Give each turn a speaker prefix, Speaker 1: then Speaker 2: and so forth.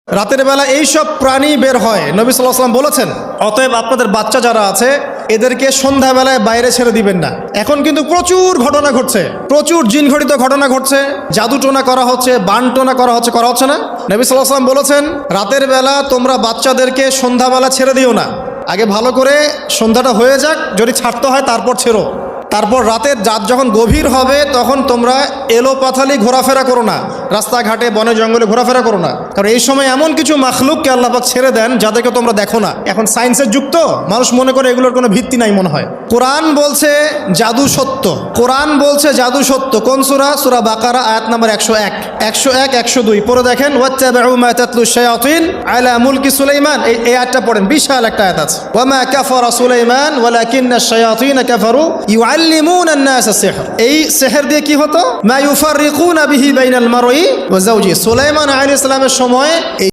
Speaker 1: রাতের বেলা এই সব প্রাণী বের হয়, নবী সাল্লাল্লাহু আলাইহি ওয়াসাল্লাম বলেছেন, অতএব আপনাদের বাচ্চা যারা আছে এদেরকে সন্ধ্যাবেলায় বাইরে ছেড়ে দিবেন না। এখন কিন্তু প্রচুর ঘটনা ঘটছে, প্রচুর জিনঘটিত ঘটনা ঘটছে, জাদুটোনা করা হচ্ছে, বানটোনা করা হচ্ছে না? নবী সাল্লাল্লাহু আলাইহি ওয়াসাল্লাম বলেছেন, রাতের বেলা তোমরা বাচ্চাদেরকে সন্ধ্যাবেলা ছেড়ে দিও না, আগে ভালো করে সন্ধ্যাটা হয়ে যাক, যদি ছাড়তে হয় তারপর ছেড়ো। তারপর রাতের রাত যখন গভীর হবে তখন তোমরা এলোপাথালি ঘোরাফেরা করো না, রাস্তাঘাটে বনে জঙ্গলে ঘোরাফেরা করো না, কারণ এই সময় এমন কিছু মাখলুককে আল্লাহ পাক ছেড়ে দেন যাদেরকে তোমরা দেখো না। এখন সায়েন্সের যুগ তো, মানুষ মনে করে এগুলোর কোনো ভিত্তি নাই মনে হয়। কোরআন বলছে জাদু সত্য, কোরআন বলছে জাদু সত্য। কোন সূরা? সূরা বাকারা আয়াত নম্বর 101, 102 পড়ে দেখেন। ওয়াত্তাবিউ মা তাতলু শায়াতিন আলা মুলকি সুলাইমান, এই আয়াতটা পড়েন, বিশাল একটা আয়াত আছে। ওয়ামা কাফারা সুলাইমান ওয়ালাকিন্না শায়াতিন কাফারু ইউআল্লিমুনা আন-নাস সিহর। এই সিহর দিয়ে কি হতো? মা ইউফাররিকুনা বিহি বাইনাল মারই ওয়া যাওজি। সুলাইমান আলাইহিস সালামের সময়